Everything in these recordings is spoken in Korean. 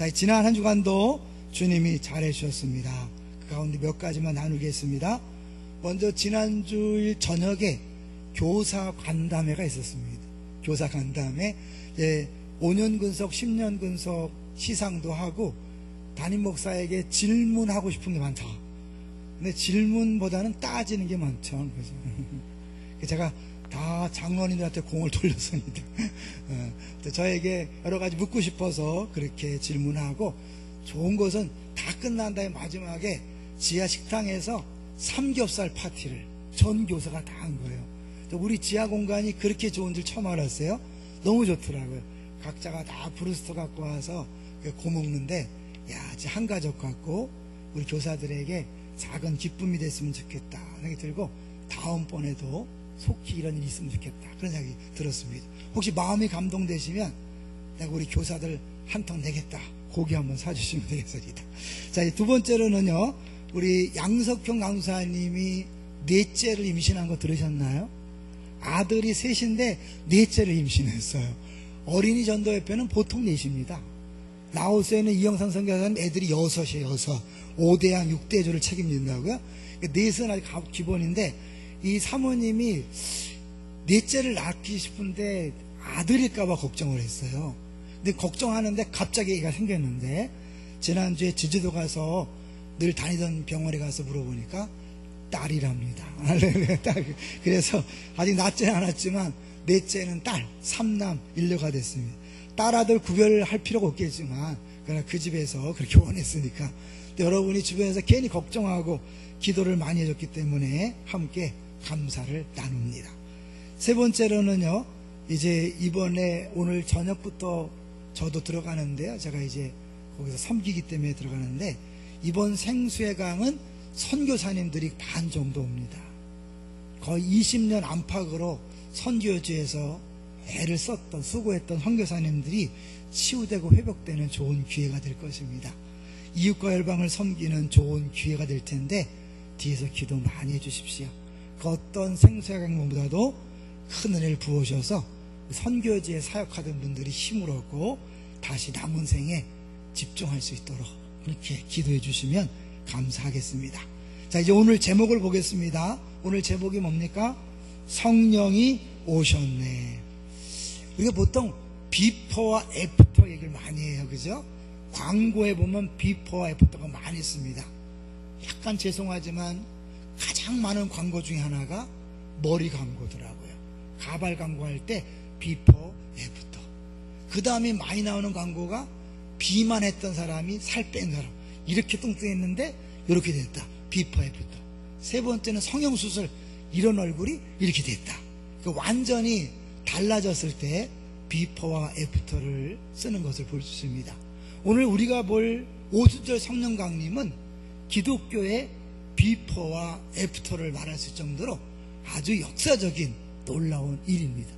자, 지난 한 주간도 주님이 잘해주셨습니다. 그 가운데 몇 가지만 나누겠습니다. 먼저 지난주일 저녁에 교사 간담회가 있었습니다. 교사 간담회, 5년 근속, 10년 근속 시상도 하고 담임 목사에게 질문하고 싶은 게 많다. 근데 질문보다는 따지는 게 많죠. 그래서 제가 다 장로님들한테 공을 돌렸습니다. 저에게 여러 가지 묻고 싶어서 그렇게 질문하고, 좋은 것은 다 끝난 다음에 마지막에 지하 식당에서 삼겹살 파티를 전 교사가 다 한 거예요. 우리 지하 공간이 그렇게 좋은 줄 처음 알았어요. 너무 좋더라고요. 각자가 다 브루스터 갖고 와서 고먹는데, 야, 진짜 한 가족 같고 우리 교사들에게 작은 기쁨이 됐으면 좋겠다 생각이 들고, 다음번에도 속히 이런 일이 있으면 좋겠다 그런 생각이 들었습니다. 혹시 마음이 감동되시면 내가 우리 교사들 한턱 내겠다, 고기 한번 사주시면 되겠습니다. 자, 두 번째로는요, 우리 양석형 강사님이 넷째를 임신한 거 들으셨나요? 아들이 셋인데 넷째를 임신했어요. 어린이 전도협회는 보통 넷입니다. 라오스에는 이영상 선교사는 애들이 6이에요. 5대양 6대조를 책임진다고요. 넷은 아직 기본인데, 이 사모님이 넷째를 낳기 싶은데 아들일까봐 걱정을 했어요. 근데 걱정하는데 갑자기 애가 생겼는데, 지난주에 제주도 가서 늘 다니던 병원에 가서 물어보니까 딸이랍니다. 그래서 아직 낳지는 않았지만 넷째는 딸, 3남 1녀가 됐습니다. 딸 아들 구별할 필요가 없겠지만 그러나 그 집에서 그렇게 원했으니까, 여러분이 주변에서 괜히 걱정하고 기도를 많이 해줬기 때문에 함께 감사를 나눕니다. 세 번째로는요, 이제 이번에 오늘 저녁부터 저도 들어가는데요, 제가 이제 거기서 섬기기 때문에 들어가는데, 이번 생수회강은 선교사님들이 반 정도 옵니다. 거의 20년 안팎으로 선교지에서 애를 썼던, 수고했던 선교사님들이 치유되고 회복되는 좋은 기회가 될 것입니다. 이웃과 열방을 섬기는 좋은 기회가 될 텐데, 뒤에서 기도 많이 해주십시오. 그 어떤 생수회강보다도 큰 은혜를 부어주셔서 선교지에 사역하던 분들이 힘을 얻고 다시 남은 생에 집중할 수 있도록 그렇게 기도해 주시면 감사하겠습니다. 자, 이제 오늘 제목을 보겠습니다. 오늘 제목이 뭡니까? 성령이 오셨네. 우리가 보통 비포와 애프터 얘기를 많이 해요, 그죠? 광고에 보면 비포와 애프터가 많이 씁니다. 약간 죄송하지만 가장 많은 광고 중에 하나가 머리 광고더라고요. 가발 광고할 때 비포, 애프터. 그 다음에 많이 나오는 광고가 비만했던 사람이 살 뺀 사람, 이렇게 뚱뚱했는데 이렇게 됐다, 비포, 애프터. 세 번째는 성형수술, 이런 얼굴이 이렇게 됐다. 완전히 달라졌을 때 비포와 애프터를 쓰는 것을 볼 수 있습니다. 오늘 우리가 볼 오순절 성령 강림은 기독교의 비포와 애프터를 말할 수 있을 정도로 아주 역사적인 놀라운 일입니다.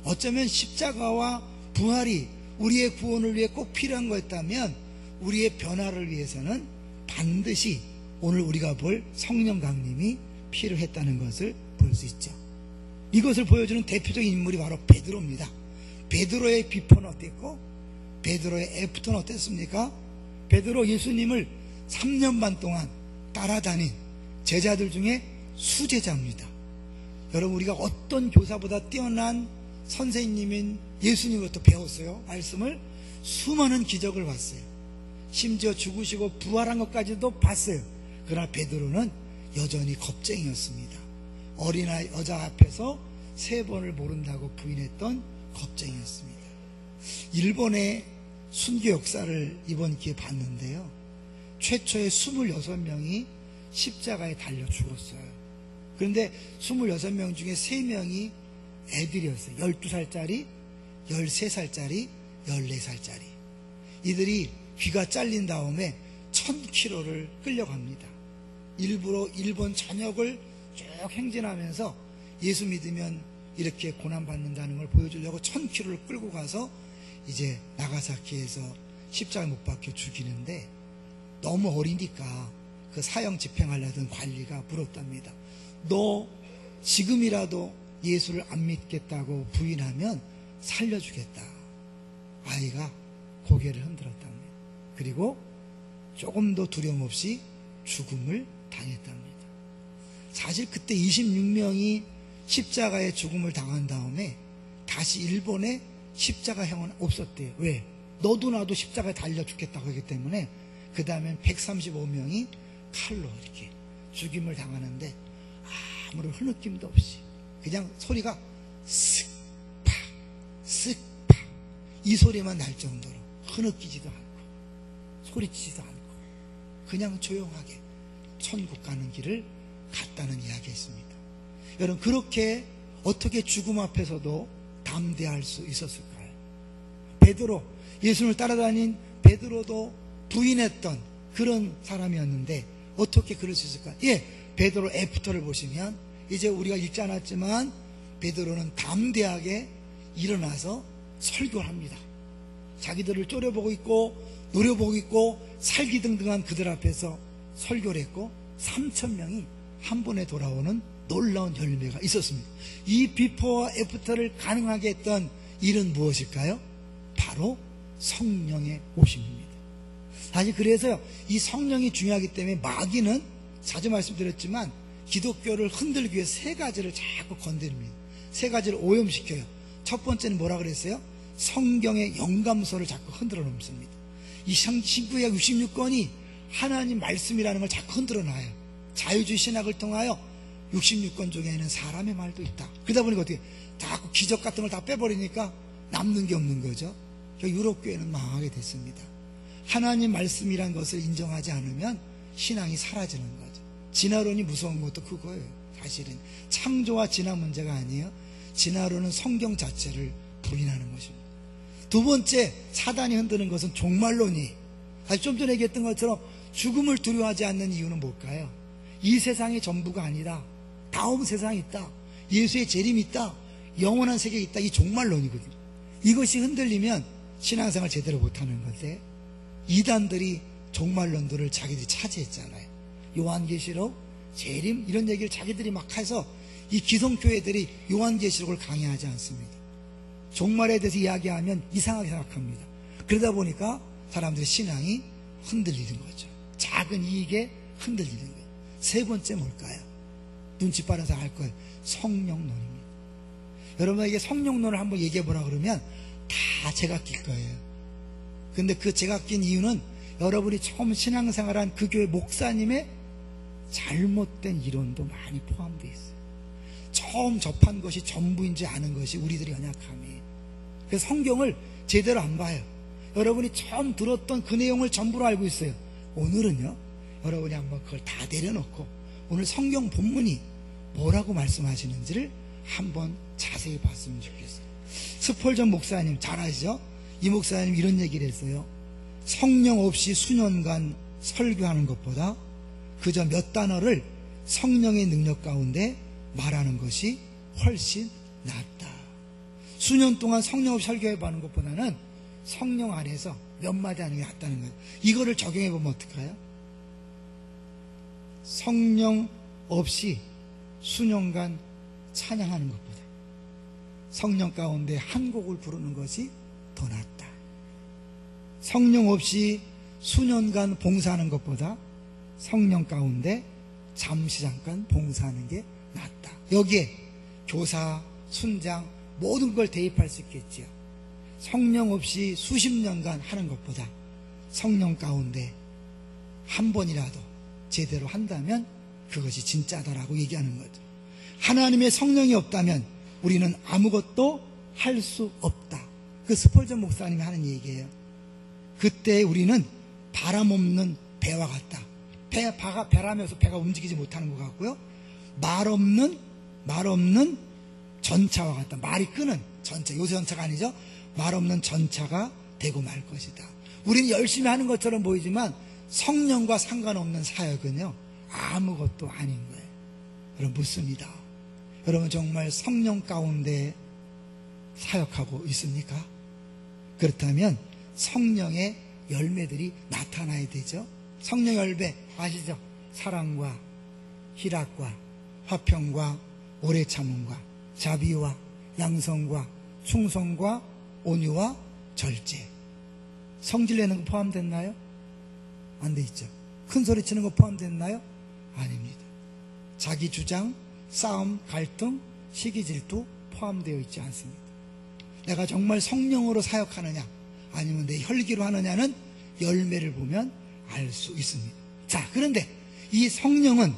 어쩌면 십자가와 부활이 우리의 구원을 위해 꼭 필요한 거였다면, 우리의 변화를 위해서는 반드시 오늘 우리가 볼 성령 강림이 필요했다는 것을 볼 수 있죠. 이것을 보여주는 대표적인 인물이 바로 베드로입니다. 베드로의 비포는 어땠고 베드로의 애프터는 어땠습니까? 베드로 예수님을 3년 반 동안 따라다닌 제자들 중에 수제자입니다. 여러분, 우리가 어떤 교사보다 뛰어난 선생님인 예수님으로부터 배웠어요. 말씀을, 수많은 기적을 봤어요. 심지어 죽으시고 부활한 것까지도 봤어요. 그러나 베드로는 여전히 겁쟁이였습니다. 어린아이 여자 앞에서 3번을 모른다고 부인했던 겁쟁이였습니다. 일본의 순교 역사를 이번 기회에 봤는데요, 최초의 26명이 십자가에 달려 죽었어요. 그런데 26명 중에 3명이 애들이었어요. 12살짜리, 13살짜리, 14살짜리. 이들이 귀가 잘린 다음에 1000km를 끌려갑니다. 일부러 일본 전역을 쭉 행진하면서 예수 믿으면 이렇게 고난받는다는 걸 보여주려고 1000km를 끌고 가서 이제 나가사키에서 십자가 못 박혀 죽이는데, 너무 어리니까 그 사형 집행하려던 관리가 물었답니다. 너 지금이라도 예수를 안 믿겠다고 부인하면 살려주겠다. 아이가 고개를 흔들었답니다. 그리고 조금도 두려움 없이 죽음을 당했답니다. 사실 그때 26명이 십자가에 죽음을 당한 다음에 다시 일본에 십자가형은 없었대요. 왜? 너도 나도 십자가에 달려 죽겠다고 하기 때문에 그 다음엔 135명이 칼로 이렇게 죽임을 당하는데 아무런 흐느낌도 없이 그냥 소리가 쓱 팍 쓱 팍 이 소리만 날 정도로 흐느끼지도 않고 소리치지도 않고 그냥 조용하게 천국 가는 길을 갔다는 이야기가 있습니다. 여러분, 그렇게 어떻게 죽음 앞에서도 담대할 수 있었을까요? 베드로, 예수님을 따라다닌 베드로도 부인했던 그런 사람이었는데 어떻게 그럴 수 있을까? 예, 베드로 애프터를 보시면 이제 우리가 읽지 않았지만 베드로는 담대하게 일어나서 설교를 합니다. 자기들을 쪼려보고 있고 노려보고 있고 살기등등한 그들 앞에서 설교를 했고 3,000명이 한 번에 돌아오는 놀라운 열매가 있었습니다. 이 비포와 애프터를 가능하게 했던 일은 무엇일까요? 바로 성령의 오심입니다. 사실 그래서요, 이 성령이 중요하기 때문에 마귀는 자주 말씀드렸지만 기독교를 흔들기 위해 세 가지를 자꾸 건드립니다. 세 가지를 오염시켜요. 첫 번째는 뭐라 그랬어요? 성경의 영감서를 자꾸 흔들어 놓습니다. 이 신구약 66권이 하나님 말씀이라는 걸 자꾸 흔들어 놔요. 자유주의 신학을 통하여 66권 중에는 사람의 말도 있다. 그러다 보니까 어떻게 자꾸 기적 같은 걸 다 빼버리니까 남는 게 없는 거죠. 유럽교회는 망하게 됐습니다. 하나님 말씀이란 것을 인정하지 않으면 신앙이 사라지는 거죠. 진화론이 무서운 것도 그거예요. 사실은 창조와 진화 문제가 아니에요. 진화론은 성경 자체를 부인하는 것입니다. 두 번째, 사단이 흔드는 것은 종말론이에요. 좀 전에 얘기했던 것처럼 죽음을 두려워하지 않는 이유는 뭘까요? 이 세상이 전부가 아니다. 다음 세상이 있다. 예수의 재림이 있다. 영원한 세계가 있다. 이 종말론이거든요. 이것이 흔들리면 신앙생활 제대로 못하는 건데, 이단들이 종말론들을 자기들이 차지했잖아요. 요한계시록, 재림 이런 얘기를 자기들이 막 해서 이 기성교회들이 요한계시록을 강의하지 않습니다. 종말에 대해서 이야기하면 이상하게 생각합니다. 그러다 보니까 사람들의 신앙이 흔들리는 거죠. 작은 이익에 흔들리는 거예요. 세 번째 뭘까요? 눈치 빠르서 알 거예요. 성령론입니다. 여러분에게 성령론을 한번 얘기해 보라 그러면 다 제가 낄 거예요. 근데 그 제가 낀 이유는 여러분이 처음 신앙생활한 그 교회 목사님의 잘못된 이론도 많이 포함되어 있어요. 처음 접한 것이 전부인지 아는 것이 우리들의 연약함이에요. 그래서 성경을 제대로 안 봐요. 여러분이 처음 들었던 그 내용을 전부로 알고 있어요. 오늘은요, 여러분이 한번 그걸 다 내려놓고 오늘 성경 본문이 뭐라고 말씀하시는지를 한번 자세히 봤으면 좋겠어요. 스펄전 목사님 잘 아시죠? 이 목사님 이런 얘기를 했어요. 성령 없이 수년간 설교하는 것보다 그저 몇 단어를 성령의 능력 가운데 말하는 것이 훨씬 낫다. 수년 동안 성령 없이 설교해보는 것보다는 성령 안에서 몇 마디 하는 게 낫다는 거예요. 이거를 적용해보면 어떡해요? 성령 없이 수년간 찬양하는 것보다 성령 가운데 한 곡을 부르는 것이 더 낫다. 성령 없이 수년간 봉사하는 것보다 성령 가운데 잠시 잠깐 봉사하는 게 낫다. 여기에 교사, 순장 모든 걸 대입할 수 있겠지요. 성령 없이 수십 년간 하는 것보다 성령 가운데 한 번이라도 제대로 한다면 그것이 진짜다라고 얘기하는 거죠. 하나님의 성령이 없다면 우리는 아무것도 할 수 없다. 그 스펄전 목사님이 하는 얘기예요. 그때 우리는 바람 없는 배와 같다. 배가 배라면서 배가 움직이지 못하는 것 같고요. 말 없는 전차와 같다. 말이 끄는 전차. 요새 전차가 아니죠. 말 없는 전차가 되고 말 것이다. 우리는 열심히 하는 것처럼 보이지만 성령과 상관없는 사역은요, 아무것도 아닌 거예요. 여러분, 묻습니다. 여러분 정말 성령 가운데 사역하고 있습니까? 그렇다면 성령의 열매들이 나타나야 되죠. 성령 열매 아시죠? 사랑과 희락과 화평과 오래 참음과 자비와 양성과 충성과 온유와 절제. 성질 내는 거 포함됐나요? 안 돼 있죠. 큰 소리 치는 거 포함됐나요? 아닙니다. 자기 주장, 싸움, 갈등, 시기 질투 포함되어 있지 않습니다. 내가 정말 성령으로 사역하느냐 아니면 내 혈기로 하느냐는 열매를 보면 알 수 있습니다. 자, 그런데 이 성령은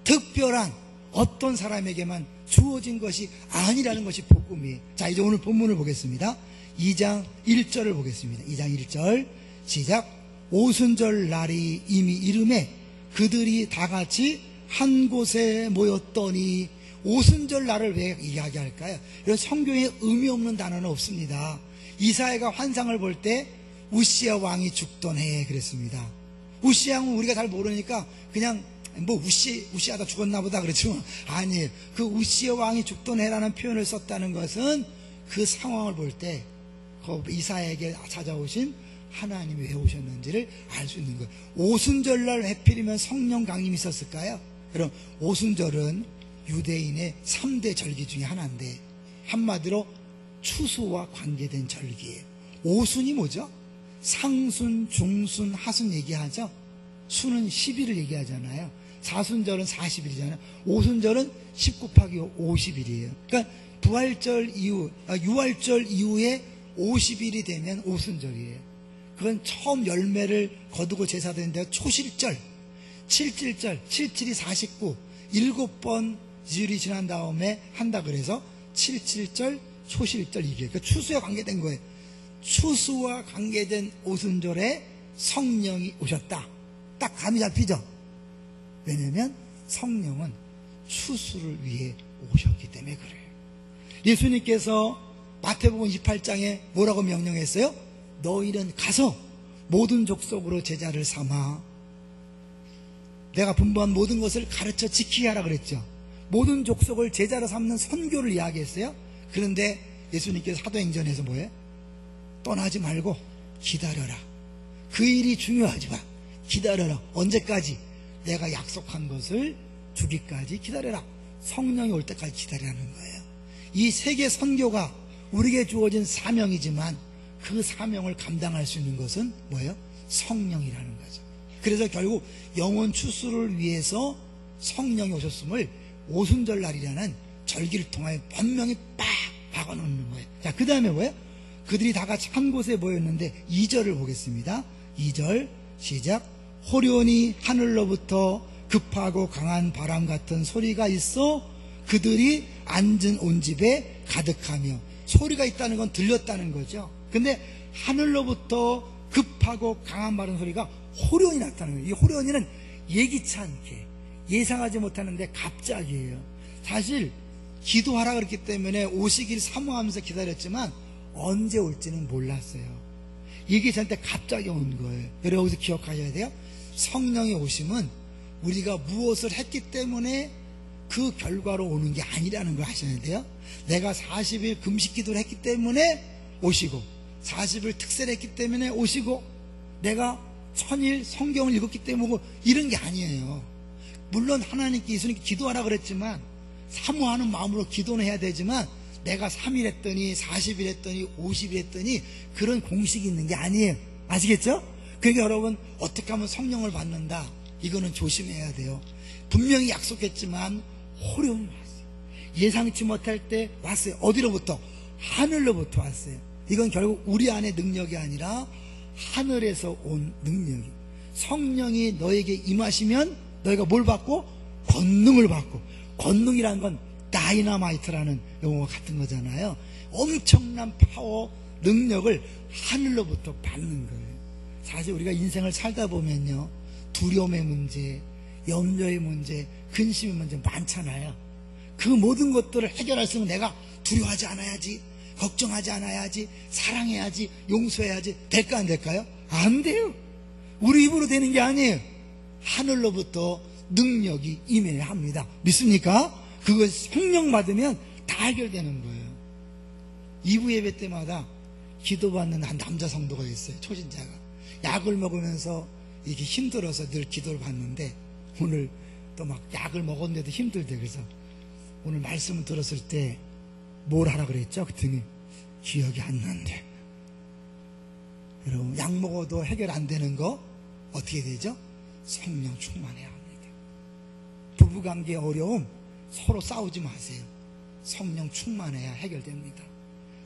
특별한 어떤 사람에게만 주어진 것이 아니라는 것이 복음이에요. 자, 이제 오늘 본문을 보겠습니다. 2장 1절을 보겠습니다. 2장 1절 시작. 오순절 날이 이미 이름에 그들이 다 같이 한 곳에 모였더니, 오순절 날을 왜 이야기할까요? 이런 성경에 의미 없는 단어는 없습니다. 이사야가 환상을 볼 때 우시야 왕이 죽던 해에 그랬습니다. 우시야 왕은 우리가 잘 모르니까 그냥 뭐 우시야가 죽었나 보다 그랬지만 아니에요. 그 우시야 왕이 죽던 해라는 표현을 썼다는 것은 그 상황을 볼 때 이사야에게 찾아오신 하나님이 왜 오셨는지를 알 수 있는 거예요. 오순절날 해필이면 성령 강림이 있었을까요? 그럼 오순절은 유대인의 3대 절기 중에 하나인데 한마디로 추수와 관계된 절기예요. 오순이 뭐죠? 상순, 중순, 하순 얘기하죠. 순은 10일을 얘기하잖아요. 사순절은 40일이잖아요. 오순절은 10 곱하기 50일이에요. 그러니까 부활절 이후, 유월절 이후에 50일이 되면 오순절이에요. 그건 처음 열매를 거두고 제사드리는 데가 초실절, 7.7절, 7.7이 49, 7번 주일이 지난 다음에 한다 그래서 7.7절, 초실절 이게 그러니까 추수와 관계된 거예요. 추수와 관계된 오순절에 성령이 오셨다. 딱 감이 잡히죠? 왜냐하면 성령은 추수를 위해 오셨기 때문에 그래요. 예수님께서 마태복음 28장에 뭐라고 명령했어요? 너희는 가서 모든 족속으로 제자를 삼아 내가 분부한 모든 것을 가르쳐 지키게 하라 그랬죠. 모든 족속을 제자로 삼는 선교를 이야기했어요. 그런데 예수님께서 사도행전에서 뭐예요? 떠나지 말고 기다려라. 그 일이 중요하지 마. 기다려라. 언제까지? 내가 약속한 것을 주기까지 기다려라. 성령이 올 때까지 기다리라는 거예요. 이 세계 선교가 우리에게 주어진 사명이지만 그 사명을 감당할 수 있는 것은 뭐예요? 성령이라는 거죠. 그래서 결국 영혼 추수를 위해서 성령이 오셨음을 오순절 날이라는 절기를 통하여 분명히 빡 박아놓는 거예요. 자, 그 다음에 뭐예요? 그들이 다 같이 한 곳에 모였는데 2절을 보겠습니다. 2절 시작. 호련히 하늘로부터 급하고 강한 바람 같은 소리가 있어 그들이 앉은 온 집에 가득하며, 소리가 있다는 건 들렸다는 거죠. 근데 하늘로부터 급하고 강한 바람 소리가 호련히 났다는 거예요. 이 호련히는 예기치 않게 예상하지 못하는데 갑자기예요. 사실 기도하라 그랬기 때문에 오시길 사모하면서 기다렸지만 언제 올지는 몰랐어요. 예기치 않게 갑자기 온 거예요. 여러분 여기서 기억하셔야 돼요. 성령의 오심은 우리가 무엇을 했기 때문에 그 결과로 오는 게 아니라는 걸 아셔야 돼요. 내가 40일 금식 기도를 했기 때문에 오시고, 40일 특세를 했기 때문에 오시고, 내가 1000일 성경을 읽었기 때문에 오고, 이런 게 아니에요. 물론 하나님께 예수님께 기도하라 그랬지만 사모하는 마음으로 기도는 해야 되지만 내가 3일 했더니 40일 했더니 50일 했더니 그런 공식이 있는 게 아니에요. 아시겠죠? 그러니까 여러분 어떻게 하면 성령을 받는다, 이거는 조심해야 돼요. 분명히 약속했지만 호련히 왔어요. 예상치 못할 때 왔어요. 어디로부터? 하늘로부터 왔어요. 이건 결국 우리 안의 능력이 아니라 하늘에서 온 능력이에요. 성령이 너에게 임하시면 너희가 뭘 받고? 권능을 받고. 권능이라는 건 다이너마이트라는 용어가 같은 거잖아요. 엄청난 파워, 능력을 하늘로부터 받는 거예요. 사실 우리가 인생을 살다 보면요, 두려움의 문제, 염려의 문제, 근심의 문제 많잖아요. 그 모든 것들을 해결할 수 있는, 내가 두려워하지 않아야지, 걱정하지 않아야지, 사랑해야지, 용서해야지, 될까 안 될까요? 안 돼요. 우리 입으로 되는 게 아니에요. 하늘로부터 능력이 임해야 합니다. 믿습니까? 그거 성령 받으면 다 해결되는 거예요. 2부 예배 때마다 기도받는 한 남자 성도가 있어요. 초신자가 약을 먹으면서 이렇게 힘들어서 늘 기도를 받는데, 오늘 또 막 약을 먹었는데도 힘들대. 그래서 오늘 말씀을 들었을 때 뭘 하라 그랬죠? 그랬더니 기억이 안 난대. 여러분, 약 먹어도 해결 안 되는 거 어떻게 되죠? 성령 충만해야 합니다. 부부관계 어려움 서로 싸우지 마세요. 성령 충만해야 해결됩니다.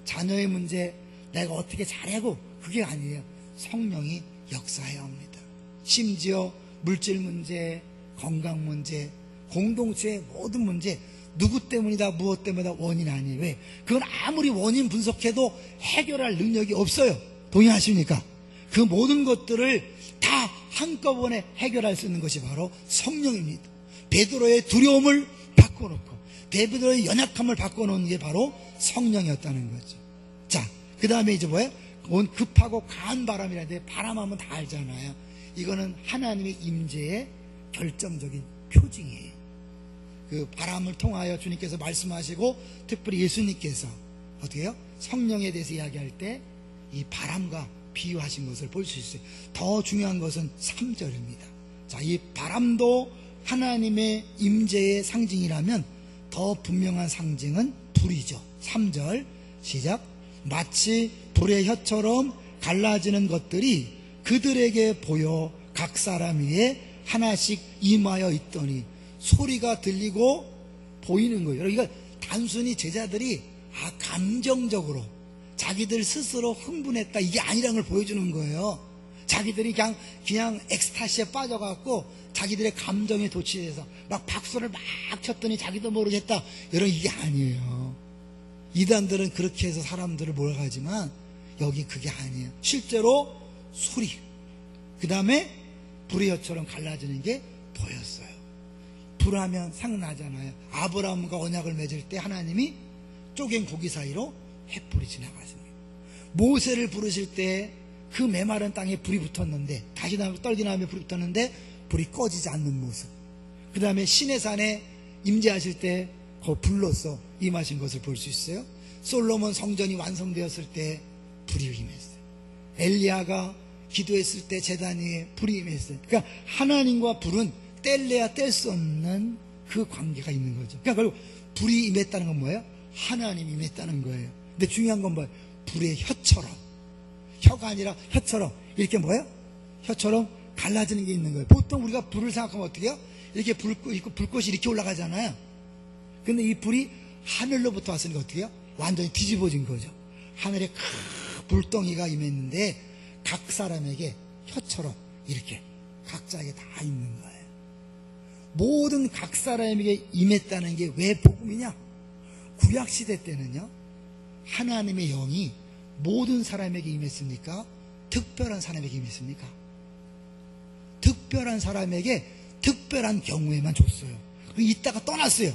자녀의 문제 내가 어떻게 잘하고 그게 아니에요. 성령이 역사해야 합니다. 심지어 물질 문제, 건강 문제, 공동체의 모든 문제 누구 때문이다 무엇 때문이다 원인 아니에요. 왜? 그건 아무리 원인 분석해도 해결할 능력이 없어요. 동의하십니까? 그 모든 것들을 다 한꺼번에 해결할 수 있는 것이 바로 성령입니다. 베드로의 두려움을 바꿔놓고 베드로의 연약함을 바꿔놓은 게 바로 성령이었다는 거죠. 자, 그 다음에 이제 뭐예요? 급하고 강한 바람이라는데 바람하면 다 알잖아요. 이거는 하나님의 임재의 결정적인 표징이에요. 그 바람을 통하여 주님께서 말씀하시고 특별히 예수님께서 어떻게 해요? 성령에 대해서 이야기할 때 이 바람과 비유하신 것을 볼 수 있어요. 더 중요한 것은 3절입니다. 자, 이 바람도 하나님의 임재의 상징이라면 더 분명한 상징은 불이죠. 3절 시작. 마치 불의 혀처럼 갈라지는 것들이 그들에게 보여 각 사람 위에 하나씩 임하여 있더니 소리가 들리고 보이는 거예요. 그러니까 단순히 제자들이 감정적으로 자기들 스스로 흥분했다 이게 아니라는 걸 보여주는 거예요. 자기들이 그냥 엑스타시에 빠져갖고 자기들의 감정에 도취해서 막 박수를 막 쳤더니 자기도 모르겠다 이런 이게 아니에요. 이단들은 그렇게 해서 사람들을 몰아가지만 여기 그게 아니에요. 실제로 소리 그 다음에 불의 혀처럼 갈라지는 게 보였어요. 불하면 상나잖아요. 아브라함과 언약을 맺을 때 하나님이 쪼갠 고기 사이로 횃불이 지나갔습니다. 모세를 부르실 때 그 메마른 땅에 불이 붙었는데 다시 떨기나무에 불이 붙었는데 불이 꺼지지 않는 모습. 그 다음에 시내산에 임재하실 때 그 불로써 임하신 것을 볼 수 있어요. 솔로몬 성전이 완성되었을 때 불이 임했어요. 엘리야가 기도했을 때 제단 위에 불이 임했어요. 그러니까 하나님과 불은 뗄래야 뗄 수 없는 그 관계가 있는 거죠. 그러니까 결국 불이 임했다는 건 뭐예요? 하나님이 임했다는 거예요. 근데 중요한 건 뭐예요? 불의 혀처럼, 혀가 아니라 혀처럼 이렇게 뭐예요? 혀처럼 갈라지는 게 있는 거예요. 보통 우리가 불을 생각하면 어떻게 해요? 이렇게 불꽃이 이렇게 올라가잖아요. 근데 이 불이 하늘로부터 왔으니까 어떻게 해요? 완전히 뒤집어진 거죠. 하늘에 큰 불덩이가 임했는데 각 사람에게 혀처럼 이렇게 각자에게 다 있는 거예요. 모든 각 사람에게 임했다는 게 왜 복음이냐? 구약시대 때는요, 하나님의 영이 모든 사람에게 임했습니까? 특별한 사람에게 임했습니까? 특별한 사람에게 특별한 경우에만 줬어요. 이따가 떠났어요.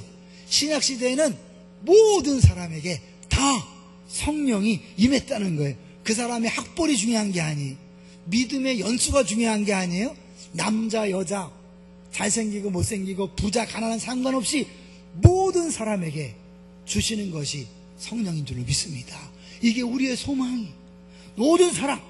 신약시대에는 모든 사람에게 다 성령이 임했다는 거예요. 그 사람의 학벌이 중요한 게 아니에요. 믿음의 연수가 중요한 게 아니에요. 남자, 여자, 잘생기고 못생기고 부자, 가난한 상관없이 모든 사람에게 주시는 것이 성령인 줄로 믿습니다. 이게 우리의 소망이 모든 사람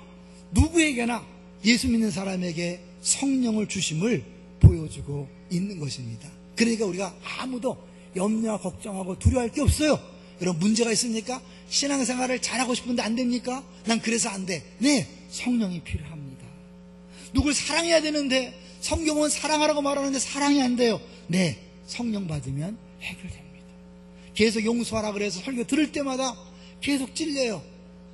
누구에게나 예수 믿는 사람에게 성령을 주심을 보여주고 있는 것입니다. 그러니까 우리가 아무도 염려와 걱정하고 두려워할 게 없어요. 여러분 문제가 있습니까? 신앙생활을 잘하고 싶은데 안 됩니까? 난 그래서 안 돼. 네, 성령이 필요합니다. 누굴 사랑해야 되는데 성경은 사랑하라고 말하는데 사랑이 안 돼요. 네, 성령 받으면 해결됩니다. 계속 용서하라 그래서 설교 들을 때마다 계속 찔려요.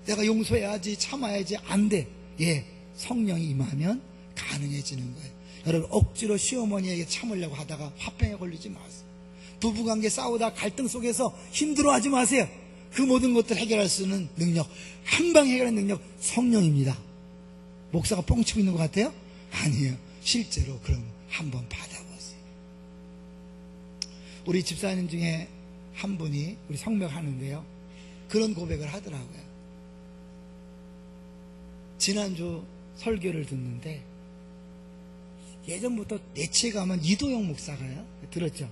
내가 용서해야지, 참아야지, 안 돼. 예, 성령이 임하면 가능해지는 거예요. 여러분 억지로 시어머니에게 참으려고 하다가 화병에 걸리지 마세요. 부부관계 싸우다 갈등 속에서 힘들어하지 마세요. 그 모든 것들 해결할 수 있는 능력, 한방 해결하는 능력 성령입니다. 목사가 뻥치고 있는 것 같아요? 아니에요. 실제로 그럼 한번 받아보세요. 우리 집사님 중에 한 분이 우리 성명하는데요, 그런 고백을 하더라고요. 지난주 설교를 듣는데 예전부터 내치에 가면 이도영 목사가요, 들었죠?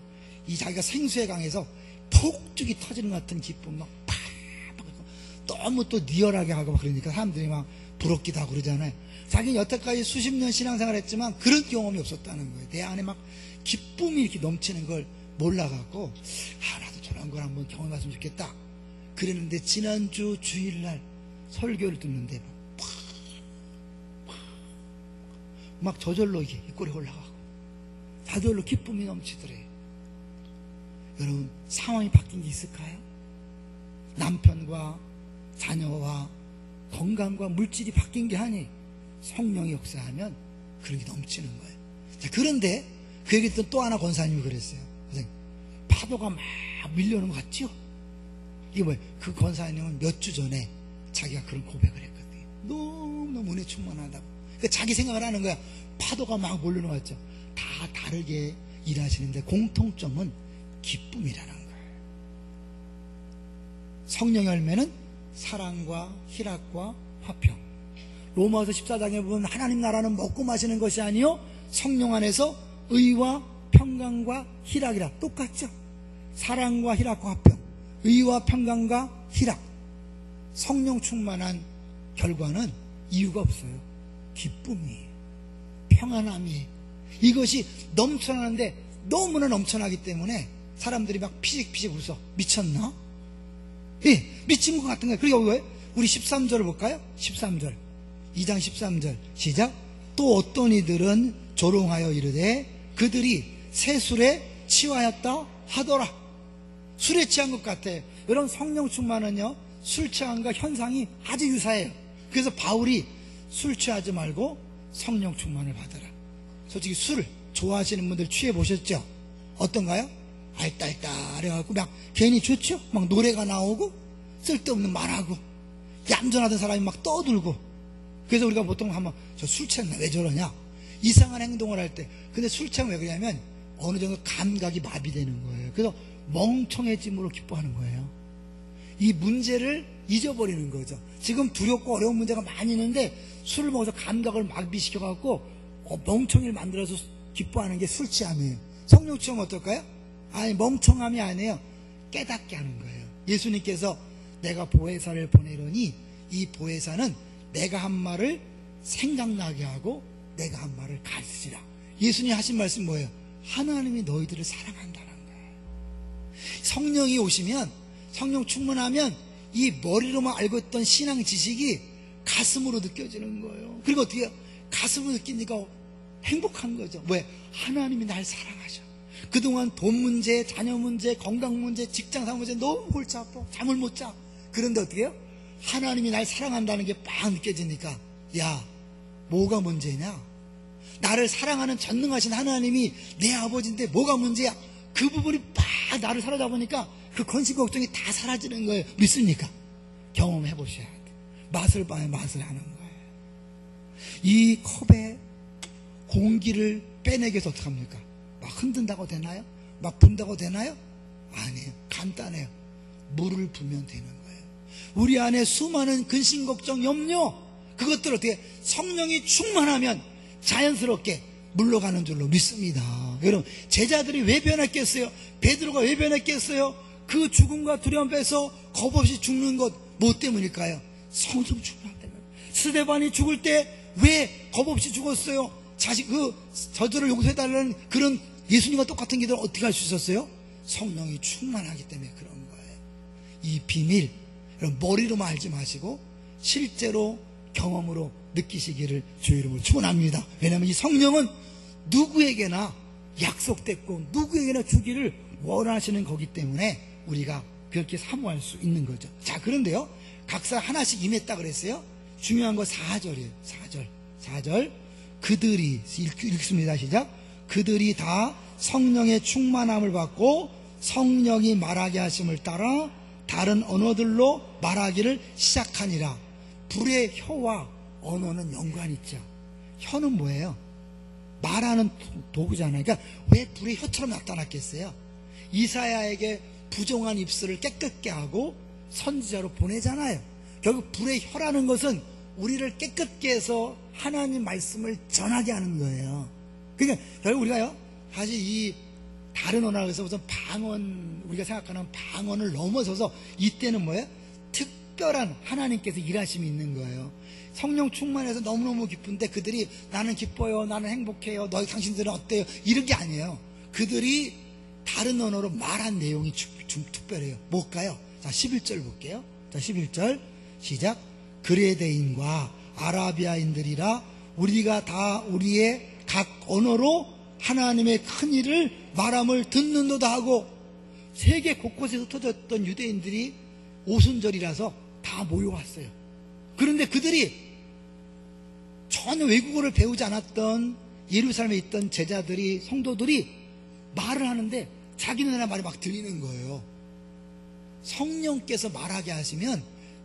이 자기가 생수에 강해서 폭죽이 터지는 것 같은 기쁨, 막 팍! 너무 또 리얼하게 하고 막 그러니까 사람들이 막 부럽기도 하고 그러잖아요. 자기는 여태까지 수십 년 신앙생활 했지만 그런 경험이 없었다는 거예요. 내 안에 막 기쁨이 이렇게 넘치는 걸 몰라갖고, 나도 저런 걸 한번 경험했으면 좋겠다. 그랬는데 지난주 주일날 설교를 듣는데 막 저절로 이게 꼴이 올라가고 저절로 기쁨이 넘치더래요. 여러분, 상황이 바뀐 게 있을까요? 남편과 자녀와 건강과 물질이 바뀐 게 아니, 성령이 역사하면 그런 게 넘치는 거예요. 자, 그런데 그 얘기 또 하나 권사님이 그랬어요. 선생님, 파도가 막 밀려오는 것 같죠? 이게 뭐예요? 그 권사님은 몇 주 전에 자기가 그런 고백을 했거든요. 너무너무 은혜 충만하다고. 그러니까 자기 생각을 하는 거야. 파도가 막 몰려오는 것 같죠? 다 다르게 일하시는데 공통점은 기쁨이라는 거예요. 성령의 열매는 사랑과 희락과 화평. 로마서 14장에 보면 하나님 나라는 먹고 마시는 것이 아니요 성령 안에서 의와 평강과 희락이라. 똑같죠? 사랑과 희락과 화평, 의와 평강과 희락. 성령 충만한 결과는 이유가 없어요. 기쁨이에요. 평안함이에요. 이것이 넘쳐나는데 너무나 넘쳐나기 때문에 사람들이 막 피식피식 웃어. 미쳤나? 예, 미친 것 같은 거예요. 그리고 왜? 우리 13절을 볼까요? 13절. 2장 13절. 시작. 또 어떤 이들은 조롱하여 이르되 그들이 새 술에 취하였다 하더라. 술에 취한 것 같아요. 이런 성령 충만은요, 술 취함과 현상이 아주 유사해요. 그래서 바울이 술 취하지 말고 성령 충만을 받아라. 솔직히 술 좋아하시는 분들 취해 보셨죠? 어떤가요? 알딸딸해갖고 막 괜히 좋죠? 막 노래가 나오고 쓸데없는 말하고 얌전하던 사람이 막 떠들고. 그래서 우리가 보통 한번 저 술 취했나 왜 저러냐, 이상한 행동을 할 때. 근데 술 취하면 왜 그러냐면 어느 정도 감각이 마비되는 거예요. 그래서 멍청해짐으로 기뻐하는 거예요. 이 문제를 잊어버리는 거죠. 지금 두렵고 어려운 문제가 많이 있는데 술을 먹어서 감각을 마비시켜갖고 멍청이를 만들어서 기뻐하는 게 술 취함이에요. 성령 취하면 어떨까요? 아니, 멍청함이 아니에요. 깨닫게 하는 거예요. 예수님께서 내가 보혜사를 보내려니 이 보혜사는 내가 한 말을 생각나게 하고 내가 한 말을 가르치라. 예수님 하신 말씀 뭐예요? 하나님이 너희들을 사랑한다는 거예요. 성령이 오시면, 성령 충만하면 이 머리로만 알고 있던 신앙 지식이 가슴으로 느껴지는 거예요. 그리고 어떻게 해요? 가슴으로 느끼니까 행복한 거죠. 왜? 하나님이 날 사랑하셔. 그동안 돈 문제, 자녀 문제, 건강 문제, 직장상 문제 너무 골치 아파. 잠을 못 자. 그런데 어떻게 해요? 하나님이 날 사랑한다는 게 빡 느껴지니까, 야, 뭐가 문제냐? 나를 사랑하는 전능하신 하나님이 내 아버지인데 뭐가 문제야? 그 부분이 빡 나를 사로잡으니까 그 근심 걱정이 다 사라지는 거예요. 믿습니까? 경험해 보셔야 돼. 맛을 봐야 맛을 하는 거예요. 이 컵에 공기를 빼내기 위해서 어떻게 합니까? 막 흔든다고 되나요? 막 분다고 되나요? 아니에요. 간단해요. 물을 부으면 되는 거예요. 우리 안에 수많은 근심, 걱정, 염려, 그것들 어떻게 성령이 충만하면 자연스럽게 물러가는 줄로 믿습니다. 여러분, 제자들이 왜 변했겠어요? 베드로가 왜 변했겠어요? 그 죽음과 두려움 빼서 겁없이 죽는 것 뭐 때문일까요? 성령 충만 때문에. 스데반이 죽을 때 왜 겁없이 죽었어요? 자식 저들을 용서해달라는 그런 예수님과 똑같은 기도를 어떻게 할 수 있었어요? 성령이 충만하기 때문에 그런 거예요. 이 비밀, 여러분, 머리로만 알지 마시고 실제로 경험으로 느끼시기를 주의 이름으로 축원합니다. 왜냐하면 이 성령은 누구에게나 약속됐고 누구에게나 주기를 원하시는 거기 때문에 우리가 그렇게 사모할 수 있는 거죠. 자, 그런데요, 각사 하나씩 임했다 그랬어요. 중요한 거 4절이에요. 4절. 그들이, 읽습니다. 시작. 그들이 다 성령의 충만함을 받고 성령이 말하게 하심을 따라 다른 언어들로 말하기를 시작하니라. 불의 혀와 언어는 연관이 있죠. 혀는 뭐예요? 말하는 도구잖아요. 그러니까 왜 불의 혀처럼 나타났겠어요? 이사야에게 부정한 입술을 깨끗게 하고 선지자로 보내잖아요. 결국 불의 혀라는 것은 우리를 깨끗게 해서 하나님 말씀을 전하게 하는 거예요. 그러니까 결국 우리가요, 사실 이 다른 언어에서 무슨 방언, 우리가 생각하는 방언을 넘어서서 이때는 뭐예요? 특별한 하나님께서 일하심이 있는 거예요. 성령 충만해서 너무너무 기쁜데 그들이 나는 기뻐요, 나는 행복해요, 당신들은 어때요? 이런 게 아니에요. 그들이 다른 언어로 말한 내용이 좀 특별해요. 뭘까요? 자, 11절 볼게요. 자, 11절 시작. 그레데인과 아라비아인들이라 우리가 다 우리의 각 언어로 하나님의 큰 일을 말함을 듣는도다 하고, 세계 곳곳에서 터졌던 유대인들이 오순절이라서 다 모여왔어요. 그런데 그들이 전혀 외국어를 배우지 않았던 예루살렘에 있던 제자들이, 성도들이 말을 하는데 자기네나 말이 막 들리는 거예요. 성령께서 말하게 하시면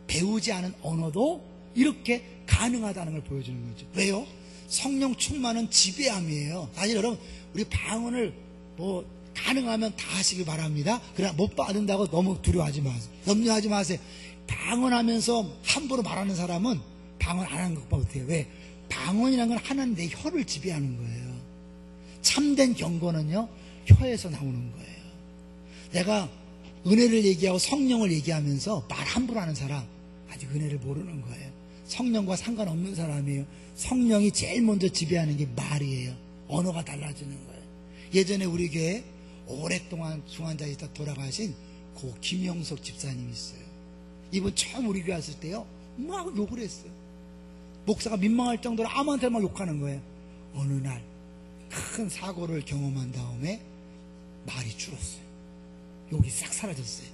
배우지 않은 언어도 이렇게 가능하다는 걸 보여주는 거죠. 왜요? 성령 충만은 지배함이에요. 사실 여러분, 우리 방언을 가능하면 다 하시길 바랍니다. 그러나 못 받는다고 너무 두려워하지 마세요. 염려하지 마세요. 방언하면서 함부로 말하는 사람은 방언 안 하는 것보다 못해요. 왜? 방언이라는 건 하나님 내 혀를 지배하는 거예요. 참된 경고는요, 혀에서 나오는 거예요. 내가 은혜를 얘기하고 성령을 얘기하면서 말 함부로 하는 사람, 아직 은혜를 모르는 거예요. 성령과 상관없는 사람이에요. 성령이 제일 먼저 지배하는 게 말이에요. 언어가 달라지는 거예요. 예전에 우리 교회에 오랫동안 중환자에 있다 돌아가신 고 김영석 집사님이 있어요. 이분 처음 우리 교회 왔을 때요, 막 욕을 했어요. 목사가 민망할 정도로 아무한테 막 욕하는 거예요. 어느 날 큰 사고를 경험한 다음에 말이 줄었어요. 욕이 싹 사라졌어요.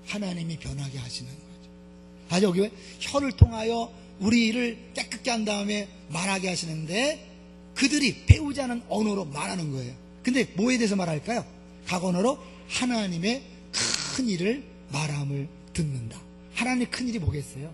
하나님이 변하게 하시는 거죠. 아주 여기 왜 혀를 통하여 우리를 깨끗게 한 다음에 말하게 하시는데, 그들이 배우지 않은 언어로 말하는 거예요. 근데 뭐에 대해서 말할까요? 각 언어로 하나님의 큰 일을 말함을 듣는다. 하나님의 큰 일이 뭐겠어요?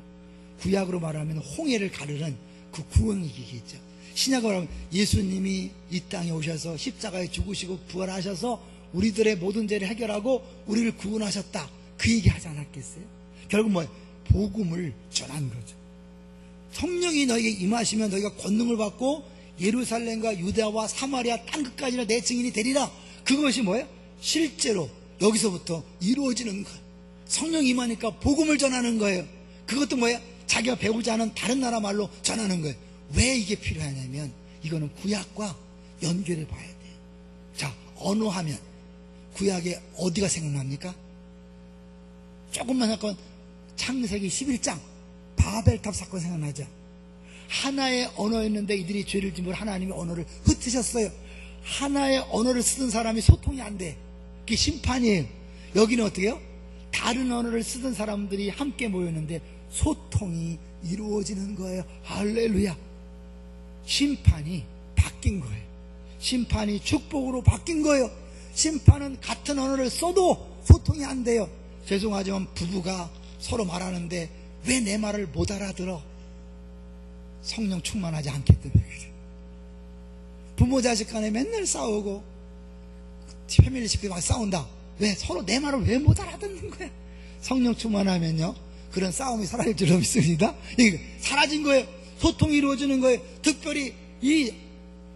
구약으로 말하면 홍해를 가르는 그 구원이겠죠. 신약으로 말하면 예수님이 이 땅에 오셔서 십자가에 죽으시고 부활하셔서 우리들의 모든 죄를 해결하고 우리를 구원하셨다. 그 얘기 하지 않았겠어요? 결국 뭐예요? 복음을 전한 거죠. 성령이 너에게 임하시면 너희가 권능을 받고 예루살렘과 유대와 사마리아 땅끝까지나 내 증인이 되리라. 그것이 뭐예요? 실제로 여기서부터 이루어지는 거예요. 성령이 임하니까 복음을 전하는 거예요. 그것도 뭐예요? 자기가 배우지 않은 다른 나라 말로 전하는 거예요. 왜 이게 필요하냐면 이거는 구약과 연결해 봐야 돼요. 자, 언어하면 구약에 어디가 생각납니까? 조금만 잠깐 창세기 11장 바벨탑 사건 생각나죠? 하나의 언어였는데 이들이 죄를 지므로 하나님이 언어를 흩으셨어요. 하나의 언어를 쓰던 사람이 소통이 안 돼. 그게 심판이에요. 여기는 어떻게 해요? 다른 언어를 쓰던 사람들이 함께 모였는데 소통이 이루어지는 거예요. 할렐루야. 심판이 바뀐 거예요. 심판이 축복으로 바뀐 거예요. 심판은 같은 언어를 써도 소통이 안 돼요. 죄송하지만 부부가 서로 말하는데 왜 내 말을 못 알아들어? 성령 충만하지 않기 때문에 그래요. 부모 자식 간에 맨날 싸우고 패밀리 식구들 막 싸운다. 왜? 서로 내 말을 왜 못 알아듣는 거야? 성령 충만하면요, 그런 싸움이 사라질 줄 믿습니다. 이게 사라진 거예요. 소통이 이루어지는 거예요. 특별히 이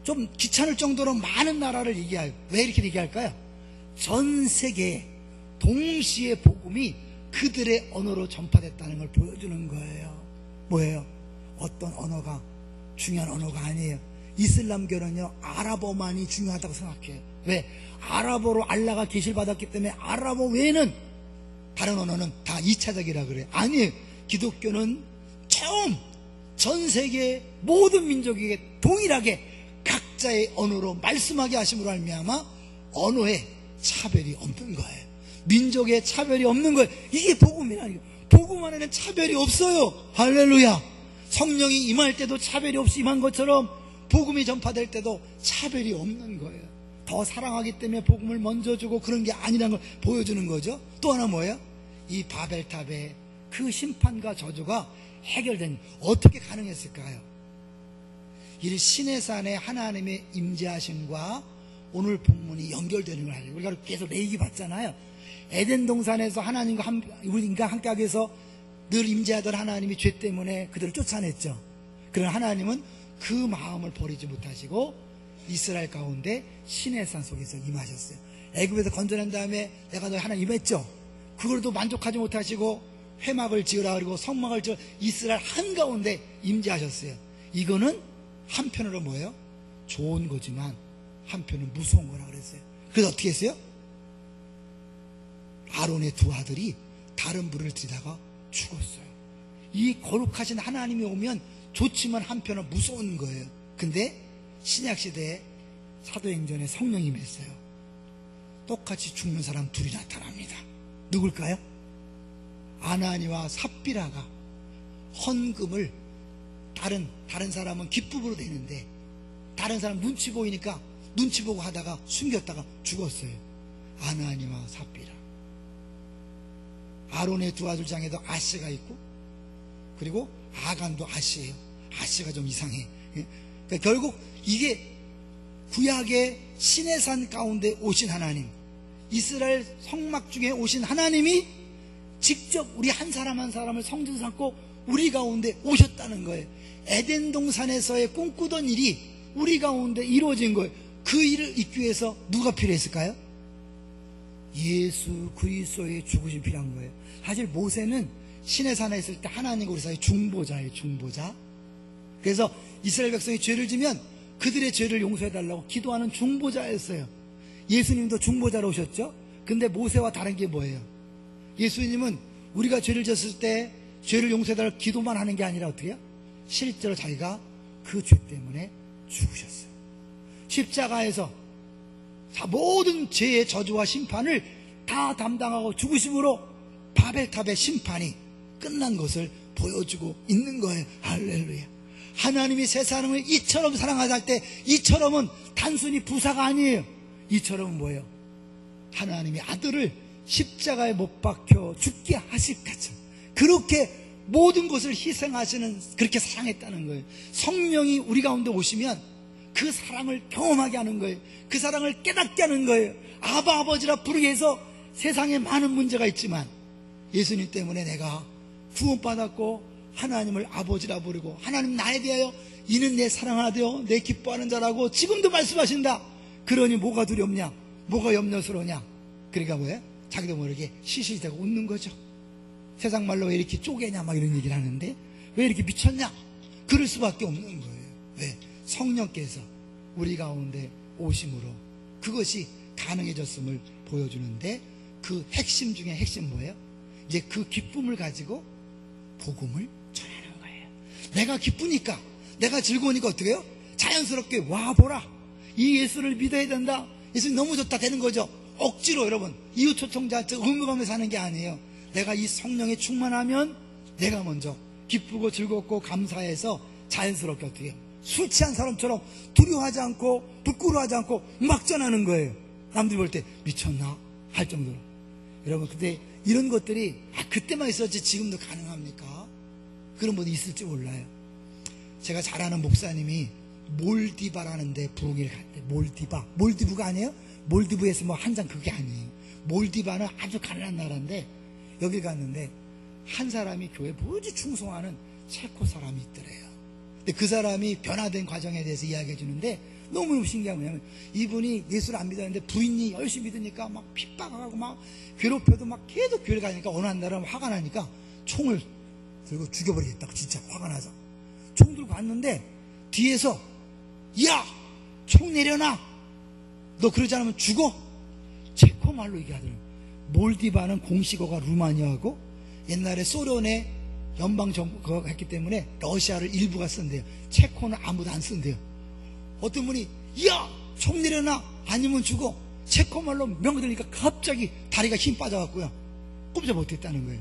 좀 귀찮을 정도로 많은 나라를 얘기해요. 왜 이렇게 얘기할까요? 전 세계에 동시에 복음이 그들의 언어로 전파됐다는 걸 보여주는 거예요. 뭐예요? 어떤 언어가 중요한 언어가 아니에요. 이슬람교는요, 아랍어만이 중요하다고 생각해요. 왜? 아랍어로 알라가 계시를 받았기 때문에 아랍어 외에는 다른 언어는 다 2차적이라 그래요. 아니에요. 기독교는 처음 전 세계 모든 민족에게 동일하게 각자의 언어로 말씀하게 하심으로 말미암아 언어에 차별이 없는 거예요. 민족에 차별이 없는 거예요. 이게 복음이라는 거예요. 복음 안에는 차별이 없어요. 할렐루야. 성령이 임할 때도 차별이 없이 임한 것처럼 복음이 전파될 때도 차별이 없는 거예요. 더 사랑하기 때문에 복음을 먼저 주고 그런 게 아니라는 걸 보여주는 거죠. 또 하나 뭐예요? 이 바벨탑의 그 심판과 저주가 해결된, 어떻게 가능했을까요? 이 시내산의 하나님의 임재하심과 오늘 본문이 연결되는 걸 알죠. 우리가 계속 레이기 봤잖아요. 에덴 동산에서 하나님과 우리 인간 함께 하기 위해서 늘 임재하던 하나님이 죄 때문에 그들을 쫓아냈죠. 그러나 하나님은 그 마음을 버리지 못하시고 이스라엘 가운데 시내산 속에서 임하셨어요. 애굽에서 건져낸 다음에 내가 너희 하나님 임했죠. 그걸도 만족하지 못하시고 회막을 지으라 그러고 성막을 지어 이스라엘 한가운데 임재하셨어요. 이거는 한편으로 뭐예요? 좋은 거지만 한편은 무서운 거라 그랬어요. 그래서 어떻게 했어요? 아론의 두 아들이 다른 불을 들이다가 죽었어요. 이 거룩하신 하나님이 오면 좋지만 한편은 무서운 거예요. 근데 신약시대에 사도행전에 성령이 임했어요. 똑같이 죽는 사람 둘이 나타납니다. 누굴까요? 아나니와 삽비라가 헌금을 다른 사람은 기쁨으로 내는데 다른 사람 눈치 보이니까 눈치 보고 하다가 숨겼다가 죽었어요. 아나니와 삽비라. 아론의 두 아들 중에도 아씨가 있고 그리고 아간도 아씨예요. 아씨가 좀 이상해. 그러니까 결국 이게 구약의 시내산 가운데 오신 하나님, 이스라엘 성막 중에 오신 하나님이 직접 우리 한 사람 한 사람을 성전 삼고 우리 가운데 오셨다는 거예요. 에덴 동산에서의 꿈꾸던 일이 우리 가운데 이루어진 거예요. 그 일을 잇기 위해서 누가 필요했을까요? 예수 그리스도의 죽으심이 필요한 거예요. 사실 모세는 시내산에 있을 때 하나님과 우리 사이 중보자예요. 중보자. 그래서 이스라엘 백성이 죄를 지면 그들의 죄를 용서해달라고 기도하는 중보자였어요. 예수님도 중보자로 오셨죠. 근데 모세와 다른 게 뭐예요? 예수님은 우리가 죄를 졌을 때 죄를 용서해달라고 기도만 하는 게 아니라 어떻게 해요? 실제로 자기가 그 죄 때문에 죽으셨어요. 십자가에서 모든 죄의 저주와 심판을 다 담당하고 죽으심으로 바벨탑의 심판이 끝난 것을 보여주고 있는 거예요. 할렐루야. 하나님이 세상을 이처럼 사랑하자 할 때 이처럼은 단순히 부사가 아니에요. 이처럼은 뭐예요? 하나님이 아들을 십자가에 못 박혀 죽게 하실 것처럼 그렇게 모든 것을 희생하시는, 그렇게 사랑했다는 거예요. 성령이 우리 가운데 오시면 그 사랑을 경험하게 하는 거예요. 그 사랑을 깨닫게 하는 거예요. 아바 아버지라 부르게 해서 세상에 많은 문제가 있지만 예수님 때문에 내가 구원받았고 하나님을 아버지라 부르고 하나님 나에 대하여 이는 내 사랑하되어 내 기뻐하는 자라고 지금도 말씀하신다. 그러니 뭐가 두렵냐? 뭐가 염려스러우냐? 그러니까 뭐예요? 자기도 모르게 시시대고 웃는 거죠. 세상 말로 왜 이렇게 쪼개냐 막 이런 얘기를 하는데 왜 이렇게 미쳤냐? 그럴 수밖에 없는 거예요. 왜? 성령께서 우리 가운데 오심으로 그것이 가능해졌음을 보여주는데 그 핵심 중에 핵심 뭐예요? 이제 그 기쁨을 가지고 복음을 전하는 거예요. 내가 기쁘니까, 내가 즐거우니까 어떻게 해요? 자연스럽게 와 보라, 이 예수를 믿어야 된다, 예수님 너무 좋다 되는 거죠. 억지로 여러분 이웃초청자한테 의무감에서 하는 게 아니에요. 내가 이 성령에 충만하면 내가 먼저 기쁘고 즐겁고 감사해서 자연스럽게 어떻게 해요? 술 취한 사람처럼 두려워하지 않고 부끄러워하지 않고 막 전하는 거예요. 남들이 볼 때 미쳤나? 할 정도로. 여러분 근데 이런 것들이 그때만 있었지 지금도 가능합니까? 그런 분이 있을지 몰라요. 제가 잘 아는 목사님이 몰디바라는 데 부흥회를 갔대. 몰디브가 아니에요? 몰디브에서 뭐 한 장 그게 아니에요. 몰디바는 아주 가난한 나라인데 여기 갔는데 한 사람이 교회에 무지 충성하는 체코 사람이 있더래요. 근데 그 사람이 변화된 과정에 대해서 이야기해 주는데 너무너무 신기한 게 뭐냐면 이분이 예수를 안 믿었는데 부인이 열심히 믿으니까 막 핍박하고 막 괴롭혀도 막 계속 교회를 가니까 어느 한 날은 화가 나니까 총을 들고 죽여버리겠다고 진짜 화가 나서 총 들고 갔는데 뒤에서 야! 총 내려놔! 너 그러지 않으면 죽어! 체코 말로 얘기하더라고요. 몰디바는 공식어가 루마니아고 옛날에 소련의 연방정부가 했기 때문에 러시아를 일부가 쓴대요. 체코는 아무도 안 쓴대요. 어떤 분이 야! 총 내려놔! 아니면 죽어! 체코 말로 명 들으니까 갑자기 다리가 힘 빠져갖고요. 꼼짝 못했다는 거예요.